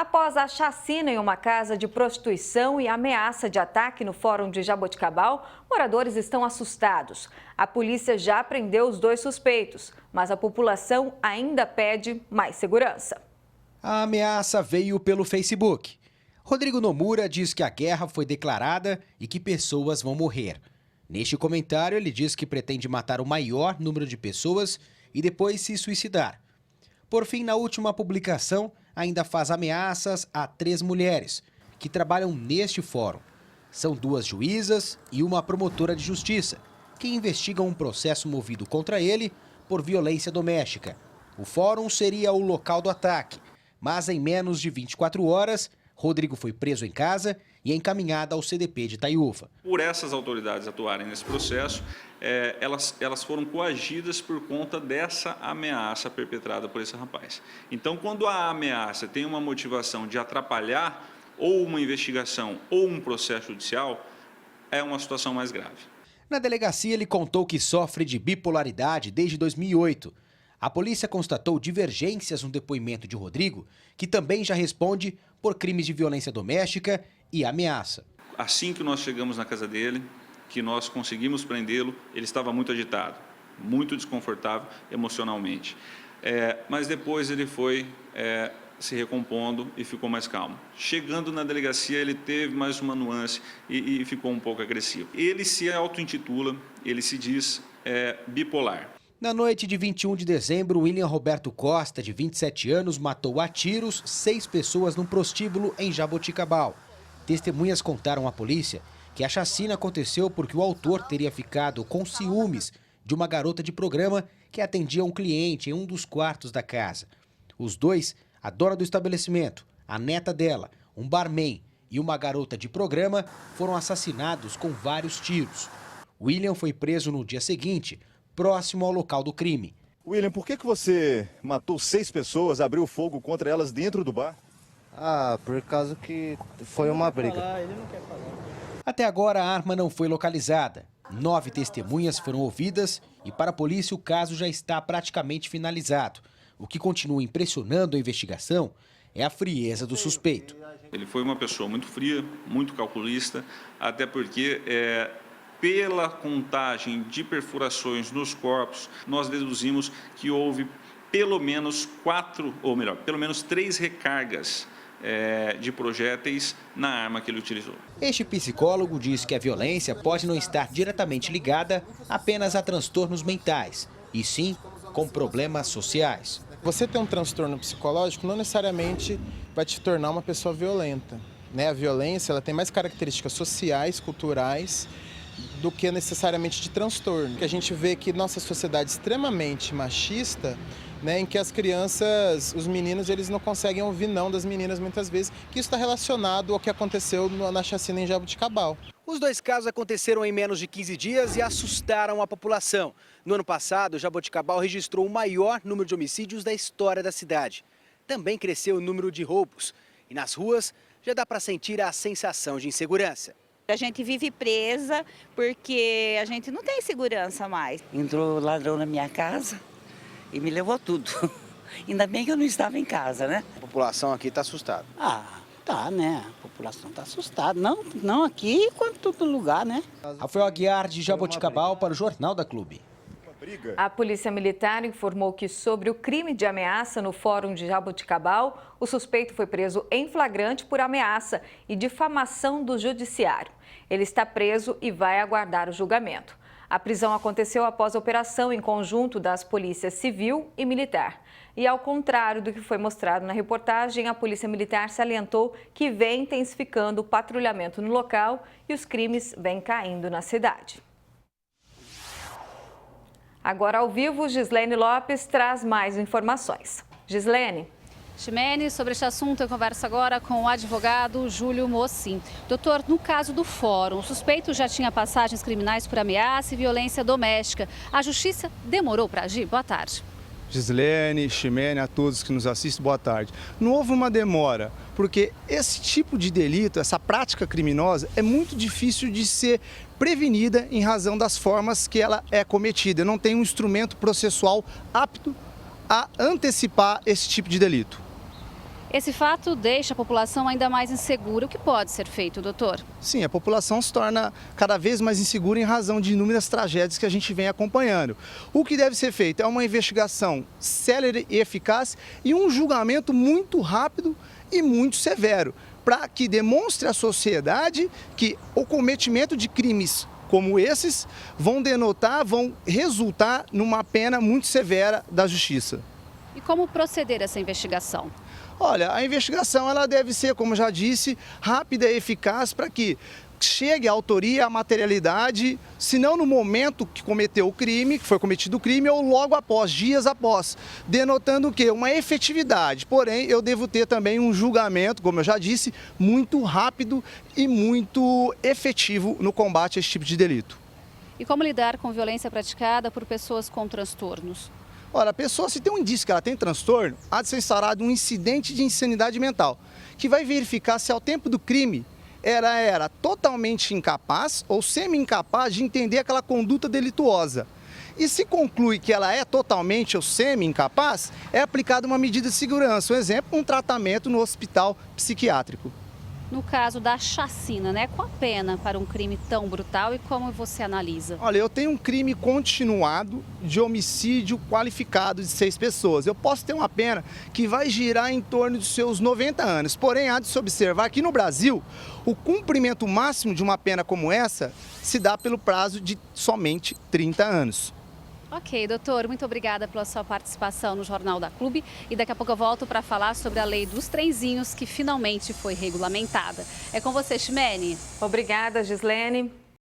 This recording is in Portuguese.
Após a chacina em uma casa de prostituição e ameaça de ataque no Fórum de Jaboticabal, moradores estão assustados. A polícia já prendeu os 2 suspeitos, mas a população ainda pede mais segurança. A ameaça veio pelo Facebook. Rodrigo Nomura diz que a guerra foi declarada e que pessoas vão morrer. Neste comentário, ele diz que pretende matar o maior número de pessoas e depois se suicidar. Por fim, na última publicação, ainda faz ameaças a 3 mulheres que trabalham neste fórum. São 2 juízas e uma promotora de justiça, que investigam um processo movido contra ele por violência doméstica. O fórum seria o local do ataque, mas em menos de 24 horas, Rodrigo foi preso em casa e encaminhado ao CDP de Itaiúva. Por essas autoridades atuarem nesse processo, elas foram coagidas por conta dessa ameaça perpetrada por esse rapaz. Então, quando a ameaça tem uma motivação de atrapalhar ou uma investigação ou um processo judicial, é uma situação mais grave. Na delegacia, ele contou que sofre de bipolaridade desde 2008. A polícia constatou divergências no depoimento de Rodrigo, que também já responde por crimes de violência doméstica e ameaça. Assim que nós chegamos na casa dele, que nós conseguimos prendê-lo, ele estava muito agitado, muito desconfortável emocionalmente. Mas depois ele foi se recompondo e ficou mais calmo. Chegando na delegacia, ele teve mais uma nuance e ficou um pouco agressivo. Ele se auto-intitula, ele se diz bipolar. Na noite de 21 de dezembro, William Roberto Costa, de 27 anos, matou a tiros 6 pessoas num prostíbulo em Jaboticabal. Testemunhas contaram à polícia que a chacina aconteceu porque o autor teria ficado com ciúmes de uma garota de programa que atendia um cliente em um dos quartos da casa. Os 2, a dona do estabelecimento, a neta dela, um barman e uma garota de programa, foram assassinados com vários tiros. William foi preso no dia seguinte, próximo ao local do crime. William, por que você matou 6 pessoas, abriu fogo contra elas dentro do bar? Por causa que foi uma briga. Até agora a arma não foi localizada. 9 testemunhas foram ouvidas e para a polícia o caso já está praticamente finalizado. O que continua impressionando a investigação é a frieza do suspeito. Ele foi uma pessoa muito fria, muito calculista, até porque pela contagem de perfurações nos corpos, nós deduzimos que houve pelo menos 3 recargas de projéteis na arma que ele utilizou. Este psicólogo diz que a violência pode não estar diretamente ligada apenas a transtornos mentais, e sim com problemas sociais. Você ter um transtorno psicológico não necessariamente vai te tornar uma pessoa violenta, né? A violência ela tem mais características sociais, culturais, do que necessariamente de transtorno. A gente vê que nossa sociedade é extremamente machista, né, em que as crianças, os meninos, eles não conseguem ouvir não das meninas muitas vezes, que isso está relacionado ao que aconteceu na chacina em Jaboticabal. Os 2 casos aconteceram em menos de 15 dias e assustaram a população. No ano passado, Jaboticabal registrou o maior número de homicídios da história da cidade. Também cresceu o número de roubos. E nas ruas, já dá para sentir a sensação de insegurança. A gente vive presa porque a gente não tem segurança mais. Entrou ladrão na minha casa e me levou tudo. Ainda bem que eu não estava em casa, né? A população aqui está assustada. Tá, né? A população está assustada. Não aqui, quanto todo lugar, né? Rafael Aguiar, de Jaboticabal, para o Jornal da Clube. A Polícia Militar informou que sobre o crime de ameaça no Fórum de Jaboticabal, o suspeito foi preso em flagrante por ameaça e difamação do judiciário. Ele está preso e vai aguardar o julgamento. A prisão aconteceu após a operação em conjunto das polícias civil e militar. E ao contrário do que foi mostrado na reportagem, a Polícia Militar salientou que vem intensificando o patrulhamento no local e os crimes vêm caindo na cidade. Agora ao vivo, Gislene Lopes traz mais informações. Gislene. Ximene, sobre este assunto eu converso agora com o advogado Júlio Mocin. Doutor, no caso do fórum, o suspeito já tinha passagens criminais por ameaça e violência doméstica. A justiça demorou para agir? Boa tarde. Gislene, Ximene, a todos que nos assistem, boa tarde. Não houve uma demora, porque esse tipo de delito, essa prática criminosa, é muito difícil de ser prevenida em razão das formas que ela é cometida. Não tem um instrumento processual apto a antecipar esse tipo de delito. Esse fato deixa a população ainda mais insegura. O que pode ser feito, doutor? Sim, a população se torna cada vez mais insegura em razão de inúmeras tragédias que a gente vem acompanhando. O que deve ser feito é uma investigação célere e eficaz e um julgamento muito rápido e muito severo, para que demonstre à sociedade que o cometimento de crimes como esses vão resultar numa pena muito severa da justiça. E como proceder essa investigação? Olha, a investigação ela deve ser, como já disse, rápida e eficaz para que chegue a autoria, a materialidade, se não no momento que cometeu o crime, que foi cometido o crime, ou logo após, dias após, denotando o quê? Uma efetividade. Porém, eu devo ter também um julgamento, como eu já disse, muito rápido e muito efetivo no combate a esse tipo de delito. E como lidar com violência praticada por pessoas com transtornos? Ora, a pessoa, se tem um indício que ela tem transtorno, há de ser instaurado um incidente de insanidade mental, que vai verificar se ao tempo do crime ela era totalmente incapaz ou semi-incapaz de entender aquela conduta delituosa. E se conclui que ela é totalmente ou semi-incapaz, é aplicada uma medida de segurança, um exemplo, um tratamento no hospital psiquiátrico. No caso da chacina, qual a pena para um crime tão brutal e como você analisa? Olha, eu tenho um crime continuado de homicídio qualificado de 6 pessoas. Eu posso ter uma pena que vai girar em torno dos seus 90 anos. Porém, há de se observar que no Brasil, o cumprimento máximo de uma pena como essa se dá pelo prazo de somente 30 anos. Ok, doutor, muito obrigada pela sua participação no Jornal da Clube e daqui a pouco eu volto para falar sobre a lei dos trenzinhos que finalmente foi regulamentada. É com você, Ximene. Obrigada, Gislene.